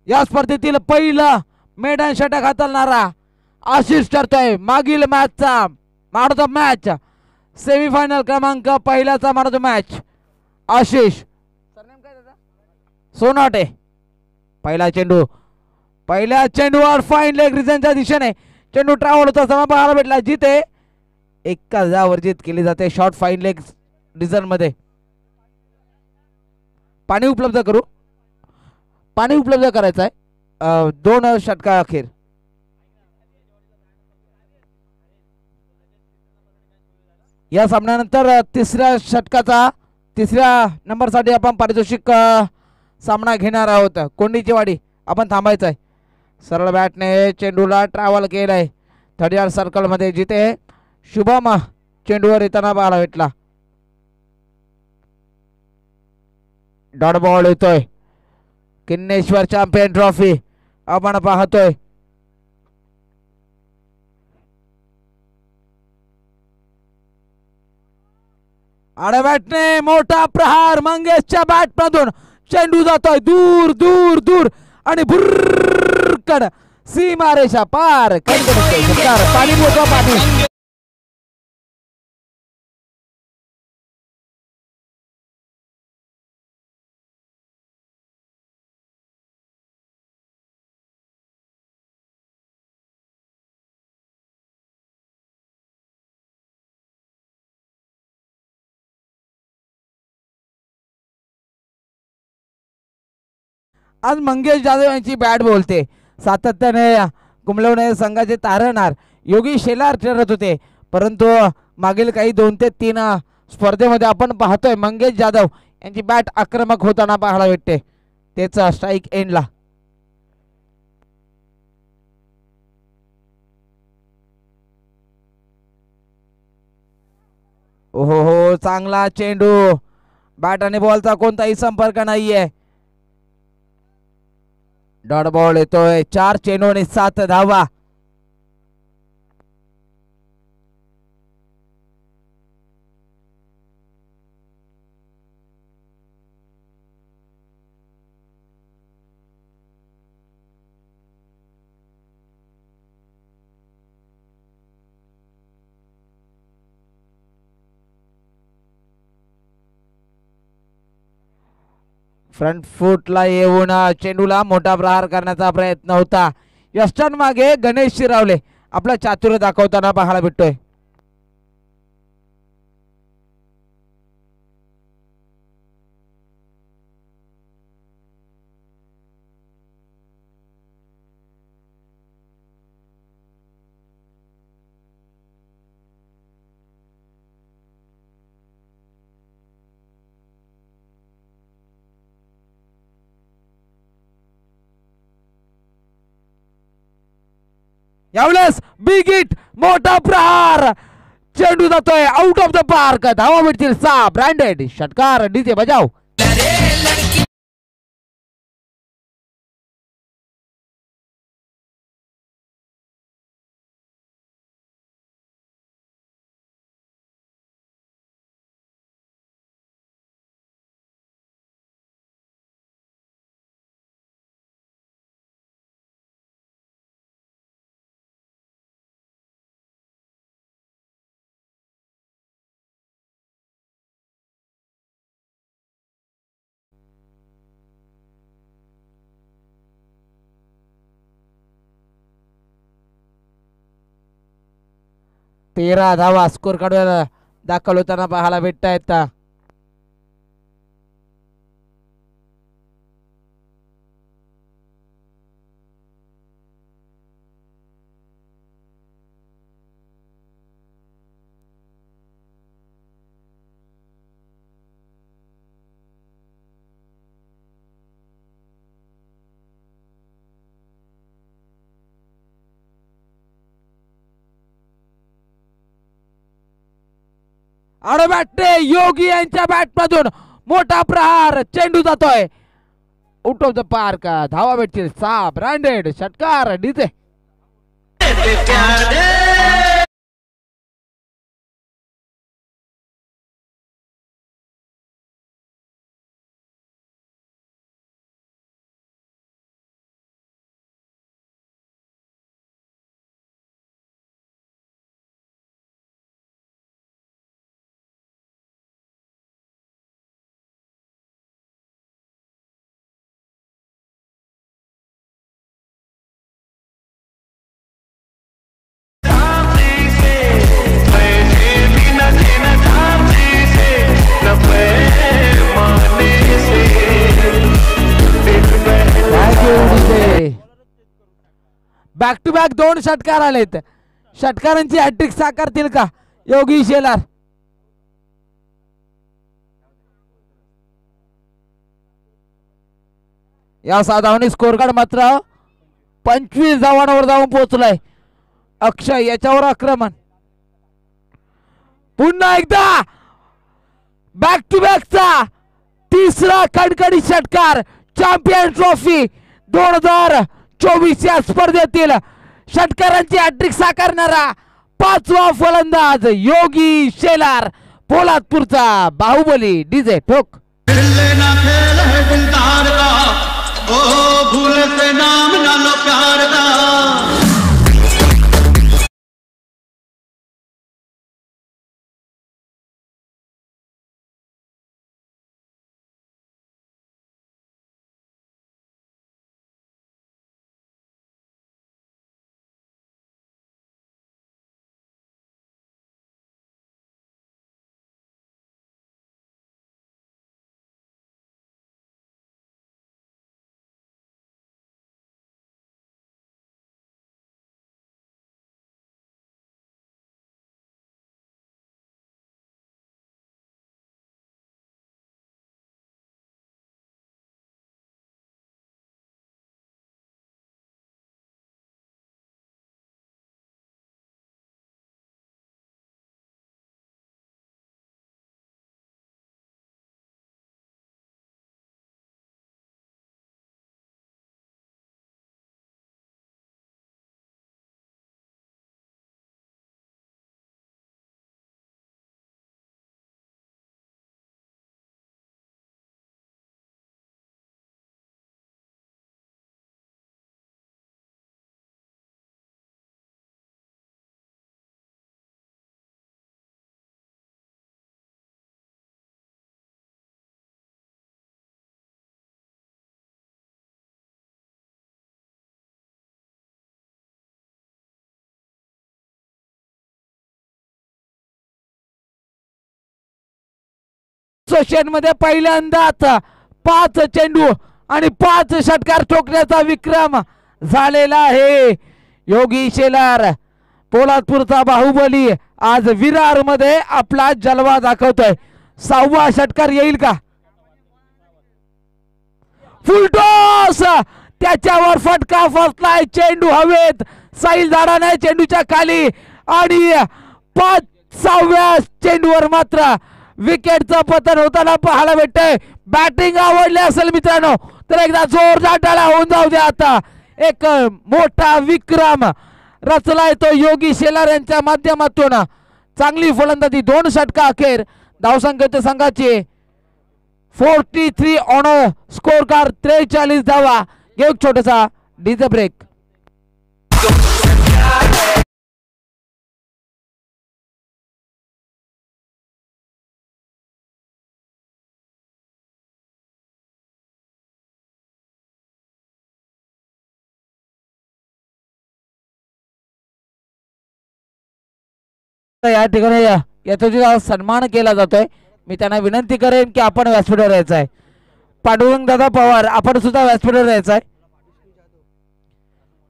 या स्पर्धेतील पहिलं मेडन षटक हाताळणारा आशिष ठरतोय मागील मॅचचा man of the match semifinal क्रमांक पहिल्याचा man of the match Ashish Sonate. पहिला चेंडू पहिल्या चेंडूवर फाईन लेग रिझनच्या दिशेने चेंडू ट्रॅव्हल होता असताना पाहायला भेटला. जिथे एका जावर जीत केली जाते शॉर्ट फाईन लेग रिझन मध्ये. पाणी उपलब्ध करू, पाणी उपलब्ध करायचं आहे 2 षटका अखेर. या सामन्यानंतर तिसऱ्या षटकाचा तिसऱ्या नंबरसाठी आपण पारितोषिक सामना घेणार आहोत. कोंडीची वाडी आपण थांबायचं आहे. सरळ बॅटने चेंडूला ट्रॅव्हल केलंय 30 सर्कल मध्ये. जिथे शुभम चेंडूवर येताना पाहायला भेटला. डॉट बॉल येतोय. किन्नेश्वर चॅम्पियन ट्रॉफी आपण पाहतोय. आडव्या बॅटने मोठा प्रहार मंगेशच्या बॅट मधून चेंडू जातोय दूर दूर दूर आणि भुर्रकड सीमारेषा पार. पाणी मोठा पाणी. आज मंगेश जाधव यांची बॅट बोलते. सातत्याने कुंभलवणे संघाचे तारणहार योगी शेलार ठरत होते, परंतु मागील काही 2 ते 3 स्पर्धेमध्ये आपण पाहतोय मंगेश जाधव यांची बॅट आक्रमक होताना पाहायला भेटते. त्याचा स्ट्राईक एंडला. ओहो हो, चांगला चेंडू. बॅट आणि बॉलचा कोणताही संपर्क नाहीये. डॉट बॉल येतोय. 4 चेंडू आणि 7 धावा. फ्रंट फुटला येऊन चेंडूला मोठा प्रहार करण्याचा प्रयत्न होता. यष्टन मागे गणेश शिरावले आपला चातुर्य दाखवताना पाहायला भेटतोय. यावेळेस बिग हिट मोठा प्रहार. चेंडू जातोय आउट ऑफ द पार्क. धावा भेटतील 6. ब्रँडेड षटकार डीजे बजाव. तेरा धावा स्कोर काढून दाखल होताना पाहायला भेटत आहेत. बॅटने योगी यांच्या बॅट मधून मोठा प्रहार. चेंडू जातोय आउट ऑफ द पार्क. धावा भेटतील 6. ब्रँडेड षटकार डीजे. बॅक टू बॅक 2 षटकार आलेत. षटकारांची हॅट्रिक साकारतील का योगी शेलार? या साधावणी स्कोर कार्ड मात्र 25 धावांवर जाऊन पोहोचलाय. अक्षय याच्यावर आक्रमण. पुन्हा एकदा बॅक टू बॅकचा तिसरा कडकडी षटकार. चॅम्पियन ट्रॉफी 2024 या स्पर्धेतील षटकारांची हॅट्रिक साकारणारा 5वा फलंदाज योगी शेलार, पोलादपूरचा बाहुबली. डीजे ठोक. सेशन मध्ये पहिल्यांदाच 5 चेंडू आणि 5 षटकार ठोकण्याचा विक्रम झालेला आहे. योगी शेलार, पोलादपूरचा बाहुबली आज विरार मध्ये आपला जलवा दाखवतोय. 6वा षटकार येईल का? फुलटॉस, त्याच्यावर फटका फसलाय. चेंडू हवेत, साईल झाडाने चेंडूच्या खाली आणि 6व्या चेंडूवर मात्र विकेटचं पतन होताना पाहायला भेटतंय. बॅटिंग आवडली असेल मित्रांनो तर एकदा जोरदार टाळ्या होऊन जाऊ द्या. आता एक मोठा विक्रम रचलाय तो योगी शेलार यांच्या माध्यमातून. चांगली फलंदाजी, 2 षटका अखेर. धावसंख्येच्या संघाची 43 ऑन स्कोर कार्ड, 43 धावा. घेऊ छोटासा डीजे ब्रेक. या ठिकाणी याचा सन्मान केला जातोय. मी त्यांना विनंती करेन की आपण व्यासपीठावर यायचं आहे. पांडुरंग दादा पवार आपण सुद्धा व्यासपीठावर यायचं आहे.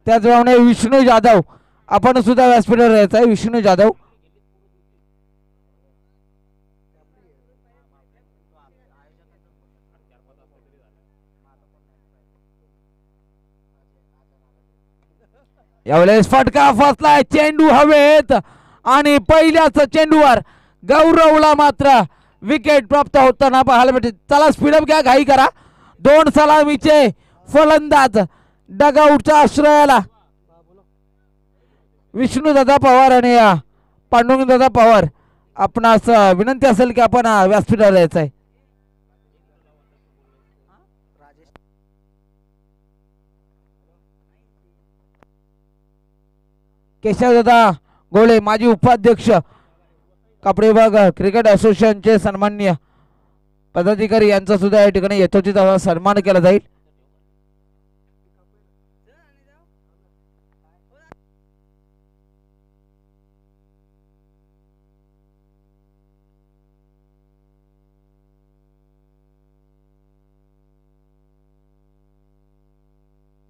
त्याचप्रमाणे विष्णू जाधव आपण सुद्धा व्यासपीठावर यायचं आहे. विष्णू जाधव यावेळेस फटका फसलाय. चेंडू हवेत आणि पहिल्याच चेंडूवर गौरवला मात्र विकेट प्राप्त होताना पाहायला भेटते. चला स्पीडअप घ्या, घाई करा. 2 सलामीचे फलंदाज डगआउटच्या आश्रयाला विष्णू दादा पवार आणि पांडुरंग दादा पवार. आपणास विनंती असेल की आपण व्यासपीठावर यायचं आहे. केशव दादा गोळे माजी उपाध्यक्ष कापडे विभाग क्रिकेट असोसिएशनचे सन्माननीय पदाधिकारी यांचा सुद्धा या ठिकाणी यथोचित सन्मान केला जाईल.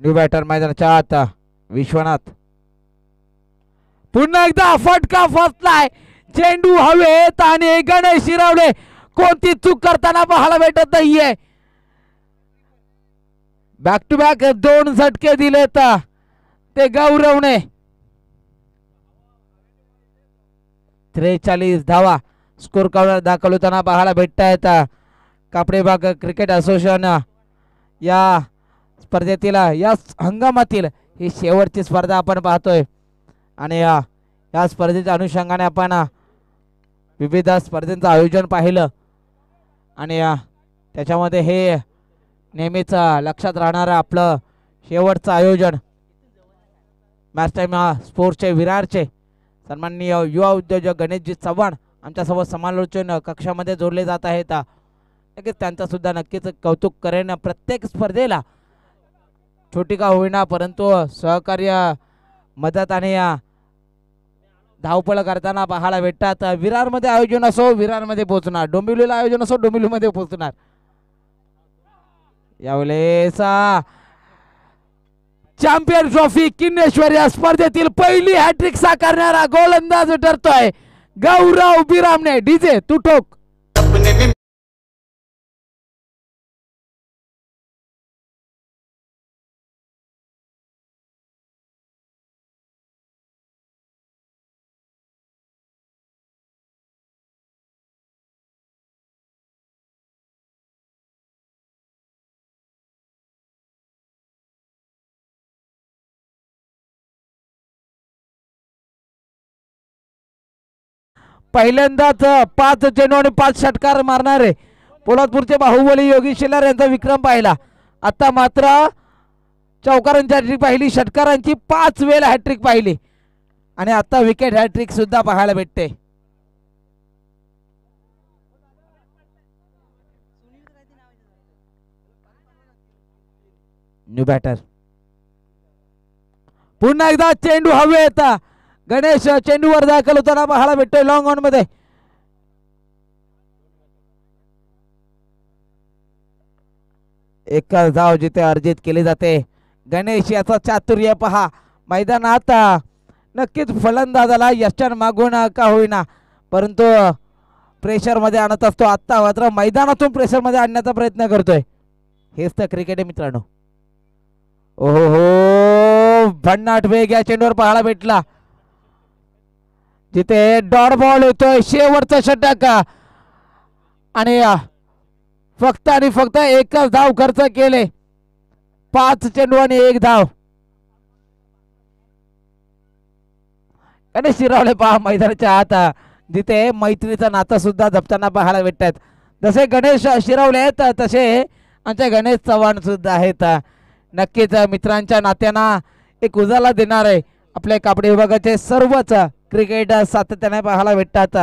न्यू बॅटर मैदानाच्या आत विश्वनाथ पुन्हा एकदा फटका फसलाय, चेंडू हवेत आणि गणेश शिरवले कोणती चूक करताना पाहायला भेटत नाहीये. बॅक टू बॅक 2 झटके दिलेत ते गौरवने. 43 धावा स्कोर कार्डवर दाखल होताना पाहायला भेटत आहेत. कापडे भाग क्रिकेट असोसिएशन या स्पर्धेतील या हंगामातील ही शेवटची स्पर्धा आपण पाहतोय आणि या स्पर्धेच्या अनुषंगाने आपण विविध स्पर्धेचं आयोजन पाहिलं आणि त्याच्यामध्ये हे नेहमीच लक्षात राहणारं आपलं शेवटचं आयोजन मॅच टाइम स्पोर्ट्सचे विरारचे सन्माननीय युवा उद्योजक गणेशजी चव्हाण आमच्यासोबत समालोचन कक्षामध्ये जोडले जात आहेत. नक्कीच त्यांचं सुद्धा नक्कीच कौतुक करेन. प्रत्येक स्पर्धेला छोटी का होईना परंतु सहकार्य मदत आणि धावपळ करताना पाहायला भेटतात. विरारमध्ये आयोजन असो विरारमध्ये पोहोचणार, डोंबिवलीला आयोजन असो डोंबिवलीमध्ये पोहोचणार. यावेळेस चॅम्पियन ट्रॉफी किन्नेश्वर या स्पर्धेतील पहिली हॅट्रिक साकारणारा गोलंदाज ठरतोय गौरव बिरामणे. डीजे तू ठोक. पहिल्यांदाच 5 चेंडू आणि 5 षटकार मारणारे पोलादपूरचे बाहुबली योगी शिलार यांचा विक्रम पाहिला. आता मात्र चौकारांची हॅट्रिक पाहिली, षटकारांची 5 वेळा हॅट्रिक पाहिली आणि आता विकेट हॅट्रिक सुद्धा पाहायला भेटते. न्यू बॅटर पुन्हा एकदा चेंडू हवेत. गणेश चेंडूवर दाखल होताना पाहायला भेटतोय लॉंग ऑन मध्ये. एक धाव जिथे अर्जित केली जाते. गणेश याचा चातुर्य पहा मैदानात. नक्कीच फलंदाजाला यशान मागून का होईना परंतु प्रेशर मध्ये आणत असतो. आता मात्र मैदानातून प्रेशर मध्ये आणण्याचा प्रयत्न करतोय. हेच तर क्रिकेट आहे मित्रांनो. ओहो हो भन्नाट वेग या चेंडूवर पाहायला भेटला जिथे डॉट बॉल होतोय. शेवटचा षटक आणि फक्त आणि फक्त एकच धाव खर्च केले. 5 चेंडू आणि 1 धाव. आणि शिरावले पहा मैदानाच्या आत जिथे मैत्रीचं नातं सुद्धा जपताना पाहायला भेटतात. जसे गणेश शिरावले आहेत तसे आमचे गणेश चव्हाण सुद्धा आहेत. नक्कीच मित्रांच्या नात्यांना एक उजाला देणार आहे. आपल्या कापडी विभागाचे सर्वच क्रिकेट सातत्याने पाहायला भेटतात.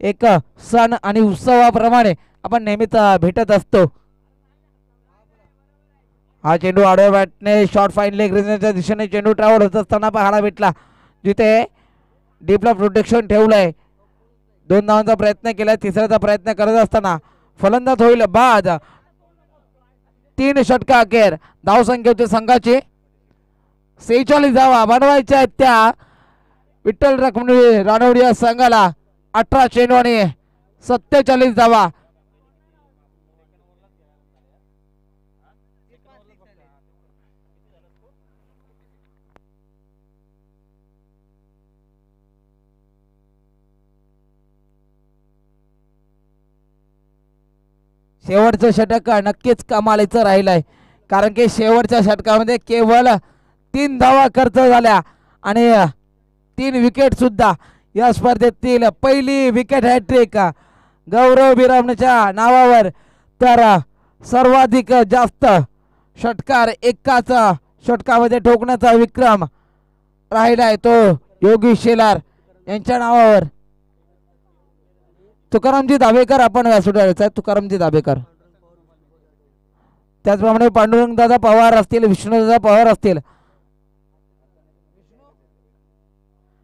एक सण आणि उत्सवाप्रमाणे आपण नेहमीच भेटत असतो. हा चेंडू आडव्या बॅटने शॉर्ट फाईन लेग रेंजच्या दिशेने चेंडू ट्रॅव्हल होत असताना पाहायला भेटला जिथे डीपला प्रोटेक्शन ठेवलंय. 2 धावांचा प्रयत्न केलाय, तिसऱ्याचा प्रयत्न करत असताना फलंदाज होईल बाद. 3 षटका अखेर धावसंख्या होती संघाची 46 धावा बनवायच्या आहेत त्या विठ्ठल रखुमाई रानवडी या संघाला. 18 चेंडू आणि 47 धावा. शेवटचं षटक नक्कीच कमालीचं राहिलंय कारण की शेवटच्या षटकामध्ये केवळ 3 धावा खर्च झाल्या आणि 3 विकेट सुद्धा. या स्पर्धेतील पहिली विकेट हॅट्रिक गौरव बिरामणेच्या नावावर. तर सर्वाधिक जास्त षटकार एकाच षटकामध्ये ठोकण्याचा विक्रम राहिलाय तो योगी शेलार यांच्या नावावर. तुकारामजी दाभेकर आपण व्यासपीठावर तुकारामजी दाभेकर, त्याचप्रमाणे पांडुरंग दादा पवार असतील, विष्णुदादा पवार असतील,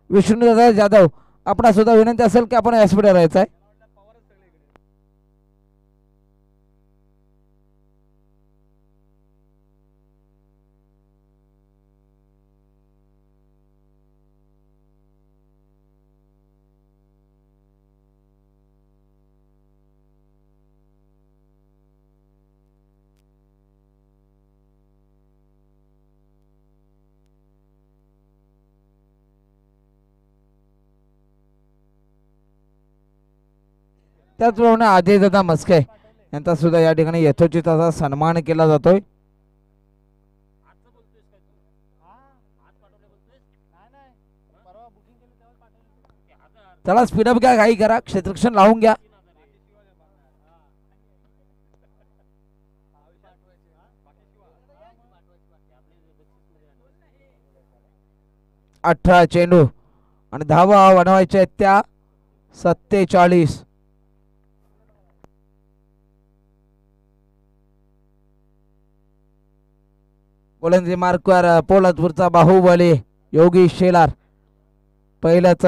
विष्णुदादा जाधव. आपणा सुद्धा विनंती असेल की आपण व्यासपीठावर राहायचं आहे. त्याचप्रमाणे अजय दादा मस्के यांचा सुद्धा या ठिकाणी यथोचित असा सन्मान केला जातोय. चला स्पीडअप घ्या, घाई करा, क्षेत्ररक्षण लावून घ्या. 18 चेंडू आणि धावा बनवायच्या त्या 47. गोलंदाजी मार्कवर पोलादपूरचा बाहुबली योगेश शेलार पहिल्याच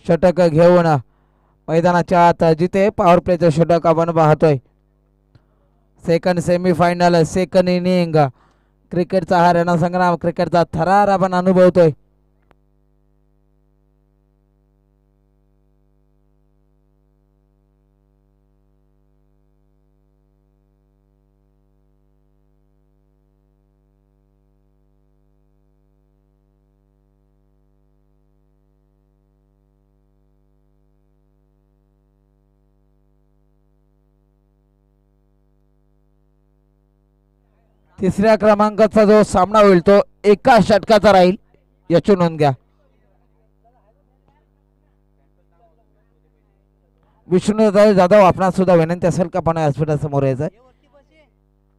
षटक घेऊन मैदानाच्या आत, जिथे पॉवर प्लेचं षटक आपण पाहतोय. सेकंड सेमीफायनल, सेकंड इनिंग, क्रिकेटचा हा रणसंग्राम, क्रिकेटचा थरार आपण अनुभवतोय. तिसऱ्या क्रमांकाचा जो सामना होईल तो एका षटकाचा राहील, याची नोंद घ्या. विष्णुदादा जाधव, आपणास सुद्धा विनंती असेल का आपण व्यासपीठा समोर यायचं.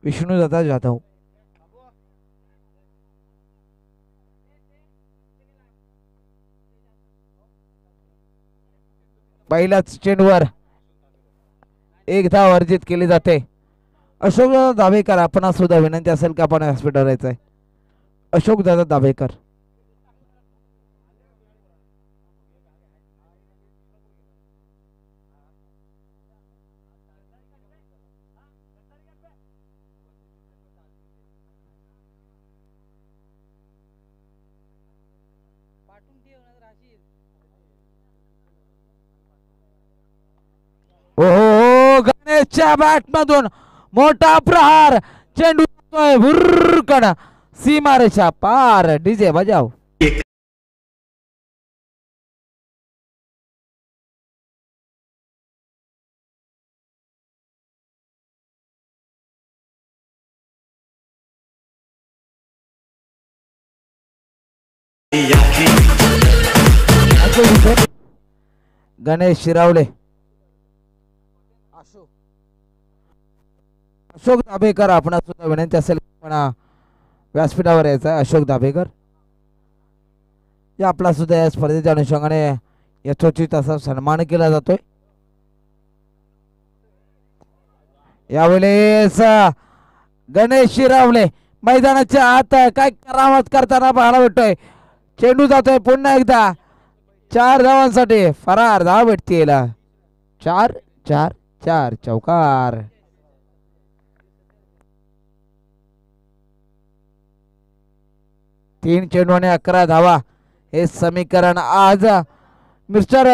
विष्णुदादा जाधव, पहिल्याच चेंडूवर एक धाव अर्जित केली जाते. अशोक दादा दाभेकर, आपणास सुद्धा विनंती असेल का आपण व्यासपीठावर यायचंय. अशोक दादा दाभेकर, ओहो, गणेशच्या बॅट मधून मोठा प्रहार, चेंडू भुरकण सीमारेषा पार. डीजे बजाव. गणेश शिरावले, अशोक दाभेकर, आपणास सुद्धा विनंती असेल पण व्यासपीठावर यायचा. अशोक दाभेकर या आपला सुद्धा या स्पर्धेच्या अनुषंगाने यथोचित असा सन्मान केला जातोय. यावेळेस गणेश शिरावले मैदानाच्या आत काय करामत करताना पाहायला भेटतोय. चेंडू जातोय पुन्हा एकदा 4 धावांसाठी, फरार धाव भेटतील. 4-4-4 चौकार. 3 चेंडू आणि 11 धावा, हे समीकरण आज मिस्टर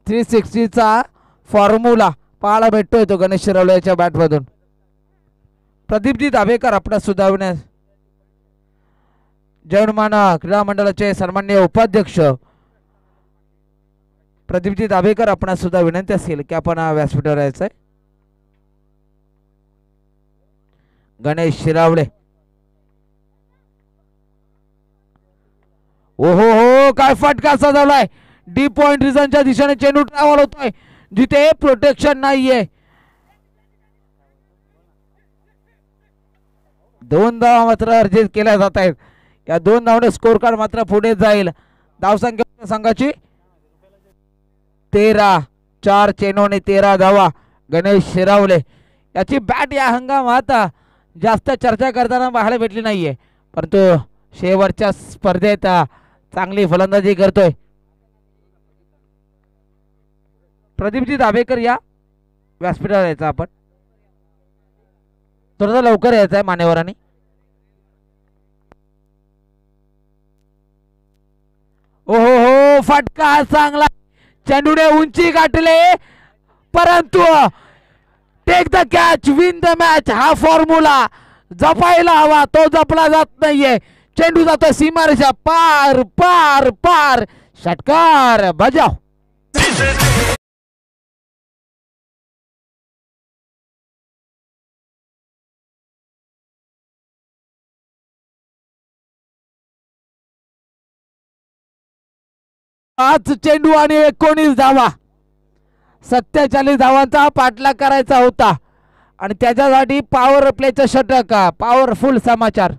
360चा फॉर्म्युला पाहायला भेटतोय तो गणेश शिरावलेच्या बॅट मधून. प्रदीपजी दाभेकर, आपणास सुद्धा जैनमान क्रीडा मंडळाचे सन्माननीय उपाध्यक्ष प्रदीपजी दाभेकर, आपणास सुद्धा विनंती असेल की आपण व्यासपीठावर यायचंय. गणेश शिरावले, ओहो हो, काय फटका सजवलाय. डी पॉइंट रिझनच्या दिशेने चेंडू ट्रॅव्हल होतोय, जिथे प्रोटेक्शन नाहीये. 2 धावा मात्र अर्जित केल्या जात आहेत. या 2 धावने स्कोर कार्ड मात्र पुढे जाईल. धावसंख्या संघाची 13, 4 चेंडू आणि 13 धावा. गणेश शिरावले याची बॅट या हंगामात जास्त चर्चा करताना पाहायला भेटली नाहीये, परंतु शेवटच्या स्पर्धेत चांगली फलंदाजी करतोय. प्रदीपजी दाभेकर या व्यासपीठावर यायचा आपण, थोडं लवकर यायचं आहे मान्यवरांनी. ओहो हो, फटका चांगला, चेंडूने उंची गाठले, परंतु take the catch, win the match हा फॉर्म्युला जपायला हवा, तो जपला जात नाहीये. चेंडू जातो सीमारेषा पार पार पार. षटकार बजाव. 5 चेंडू आणि 19 धावा. 47 धावांचा पाठलाग करायचा होता आणि त्याच्यासाठी पॉवर प्लेचं षटक. पॉवरफुल समाचार.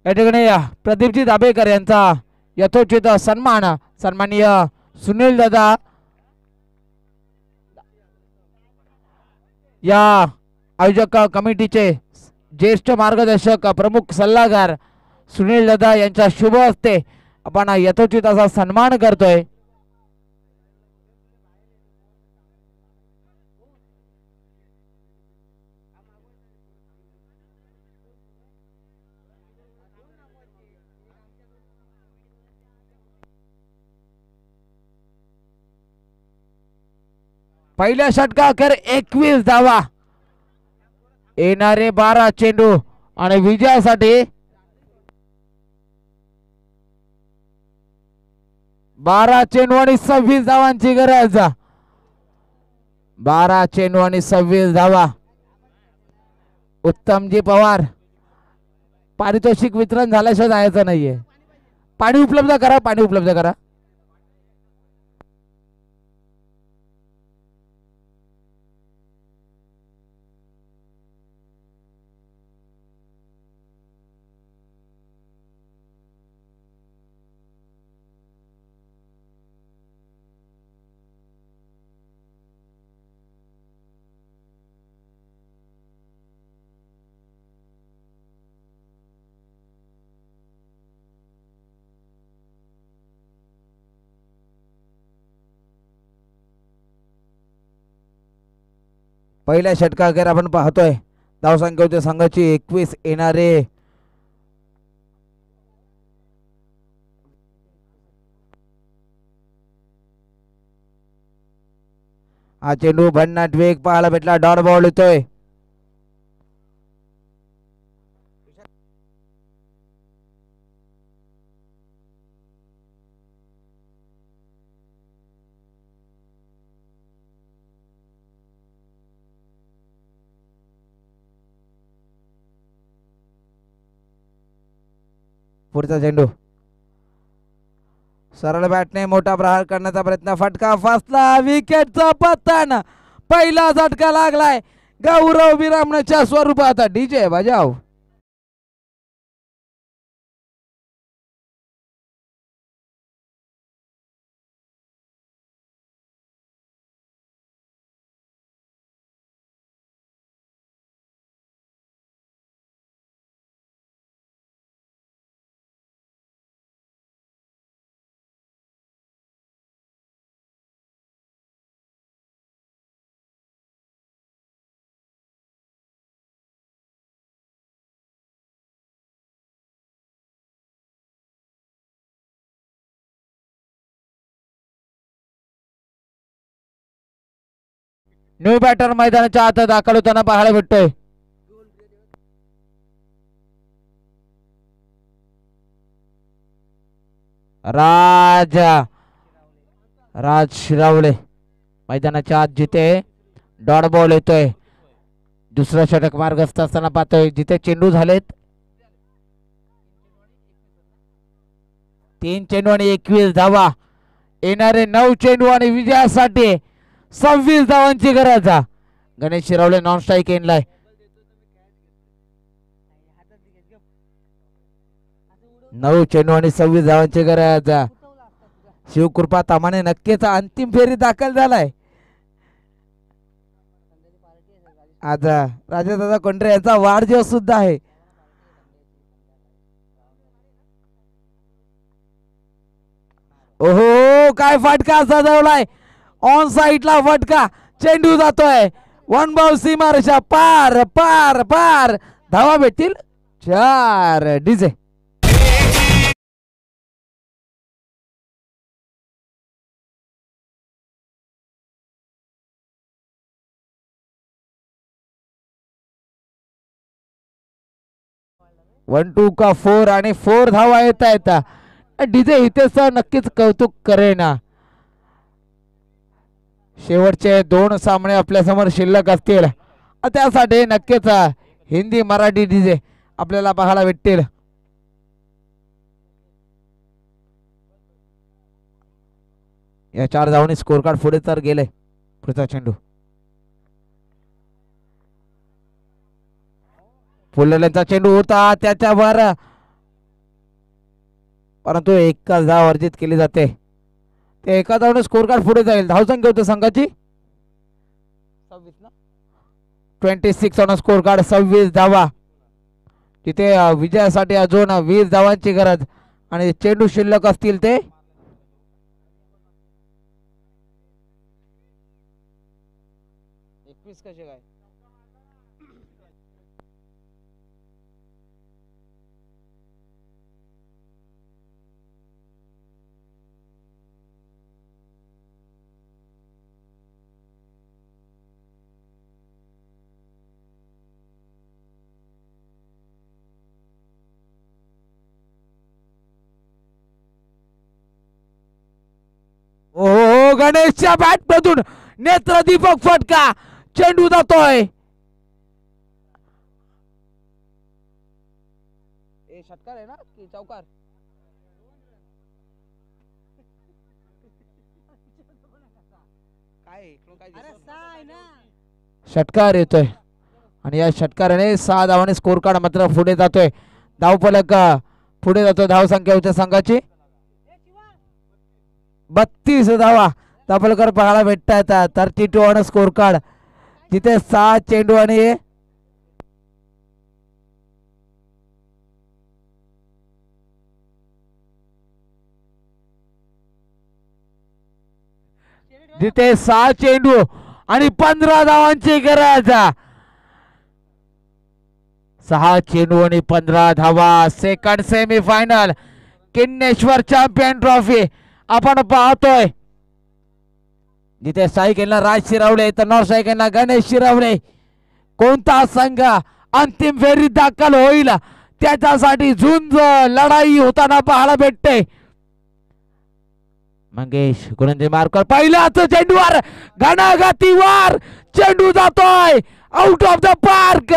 या ठिकाणी प्रदीपजी दाभेकर यांचा यथोचित सन्मान सन्माननीय सुनील दादा या आयोजक कमिटीचे ज्येष्ठ मार्गदर्शक प्रमुख सल्लागार सुनील दादा यांच्या शुभ हस्ते आपण यथोचित असा सन्मान करतोय. पहिल्या षटकाखेर 21 धावा. येणारे 12 चेंडू आणि विजयासाठी 12 चेंडू आणि 26 धावांची गरज. 12 चेंडू आणि 26 धावा. उत्तमजी पवार पारितोषिक वितरण झाल्याशिवाय जायचं नाहीये. पाणी उपलब्ध करा, पाणी उपलब्ध करा. पहिल्या षटकाखेर आपण पाहतोय धावसंख्या होती संघाची 21. येणारे हा चेंडू भन्नाट वेग पाहायला भेटला. डॉट बॉल येतोय. पुढचा चेंडू सरळ बॅटने मोठा प्रहार करण्याचा प्रयत्न. फटका फसला. विकेटचा पतन. पहिला झटका लागलाय गौरव विरामण्याच्या स्वरूपात. डीजे बजाव. न्यू बॅटर मैदानाच्या आत दाखल होताना पाहायला भेटतोय. राज शिरावळे मैदानाच्या आत जिथे डॉट बॉल येतोय. दुसरा षटक मार्गस्थ असताना पाहतोय जिथे चेंडू झालेत 3 चेंडू आणि 21 धावा. येणारे 9 चेंडू आणि विजयासाठी 26 धावांची गरज. गणेश शिरावळे नॉन स्ट्राईक येणलाय. नऊ चेंडू आणि 26 धावांची गरज. शिवकृपा तामाने नक्कीच अंतिम फेरी दाखल झालाय. आज राजादादा कोंडरे यांचा वाढदिवस सुद्धा आहे. ओहो काय फटका सजवलाय. ऑन साइडला फटका. चेंडू जातोय 1 बाउल सीमारेषा पार पार पार. धावा भेटतील 4. डीजे 1-2 का 4 आणि 4 धावा येत आहेत. डीजे इथेच नक्कीच कौतुक करेना. शेवटचे 2 सामने आपल्या समोर शिल्लक असतील त्यासाठी नक्कीच हिंदी मराठी डीजे आपल्याला पाहायला भेटतील. या 4 धावांनी स्कोर कार्ड पुढे तर गेले. पुढचा चेंडू फुललेल्यांचा चेंडू होता त्याच्यावर, परंतु एकाच धाव अर्जित केली जाते. ते एका धावने स्कोर कार्ड पुढे जाईल. धावसंख्या होती संघाची 26 ऑन स्कोर कार्ड, 26 धावा. तिथे विजयासाठी अजून 20 धावांची गरज आणि चेंडू शिल्लक असतील ते 21 कसे काय. ओ गणेशच्या बॅट मधून नेत्रदीपक फटका, चेंडू जातोय. षटकार आहे ना की चौकार. षटकार येतोय आणि या षटकाराने 6 धावाने स्कोर कार्ड मात्र पुढे जातोय. धावफलक पुढे जातोय. धावसंख्या होत्या संघाची 32 धावा. धावफलकर पाहायला भेटतात. 32 ऑन स्कोर कार्ड, जिथे 6 चेंडू आणि जिथे 6 चेंडू आणि 15 धावांची गरज. 6 चेंडू आणि 15 धावा. Second semifinal Kinneshwar champion trophy आपण पाहतोय, जिथे सायकलला राज शिरावळे तर नॉर सायकलला गणेश शिरावळे. कोणता संघ अंतिम फेरीत दाखल होईल त्याच्यासाठी झुंज लढाई होताना पाहायला भेटते. मंगेश गोलंदाजी मार्कर, पहिल्याच चेंडूवर घणाघातीवर चेंडू जातोय आउट ऑफ द पार्क.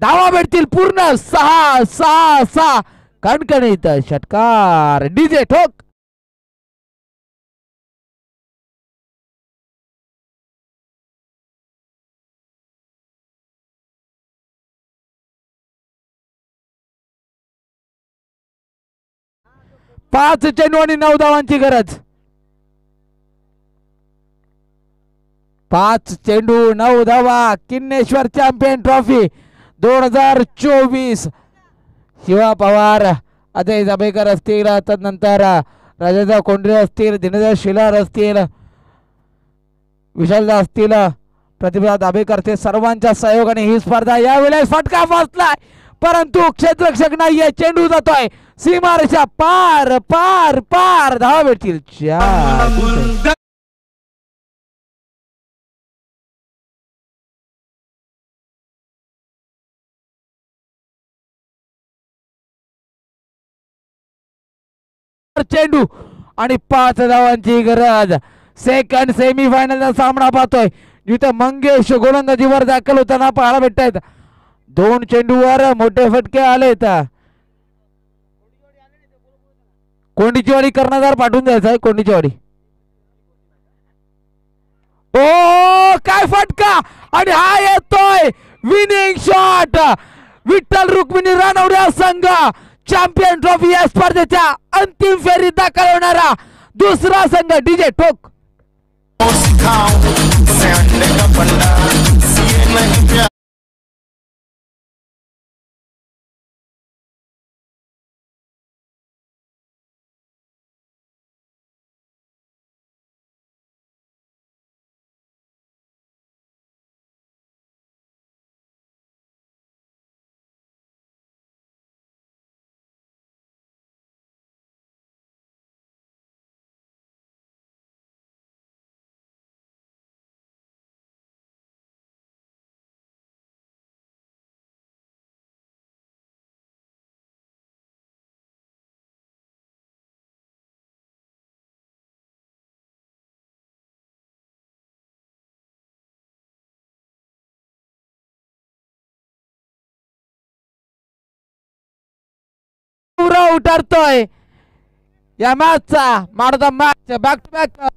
धावा भेटतील पूर्ण 6 कणकणीत षटकार. डीजे ठोक. पाच चेंडू आणि 9 धावांची गरज. 5 चेंडू 9 धावा. किन्नेश्वर चॅम्पियन ट्रॉफी 2024. शिवा पवार, अजय जांभेकर असतील, तदनंतर राजेंद्र कोंडरे असतील, दिनदर शिलार असतील, विशाल असतील, प्रतिभा दाभेकर, ते सर्वांच्या सहयोगाने ही स्पर्धा यावेळेस फटका बसलाय, परंतु क्षेत्ररक्षक नाहीये. चेंडू जातोय सीमारेषा पार पार पार. धावा भेटतील 4. चेंडू आणि 5 धावांची गरज. सेकंड सेमी फायनलचा सामना पाहतोय, जिथे मंगेश गोलंदाजीवर दाखल होताना पाहायला भेटत आहेत. 2 चेंडूवर मोठे फटके आलेत. कोंडीचीवाडी कर्णधार पाठवून द्यायचा आहे. कोंडीचीवाडी. ओ काय फटका आणि हा येतोय विनिंग शॉट. विठ्ठल रुक्मिणी रानवड्या संघ चॅम्पियन ट्रॉफी या स्पर्धेच्या अंतिम फेरीत दाखल होणारा दुसरा संघ. डीजे ठोक. गुरव ठरतोय या मॅचचा man of the match back to back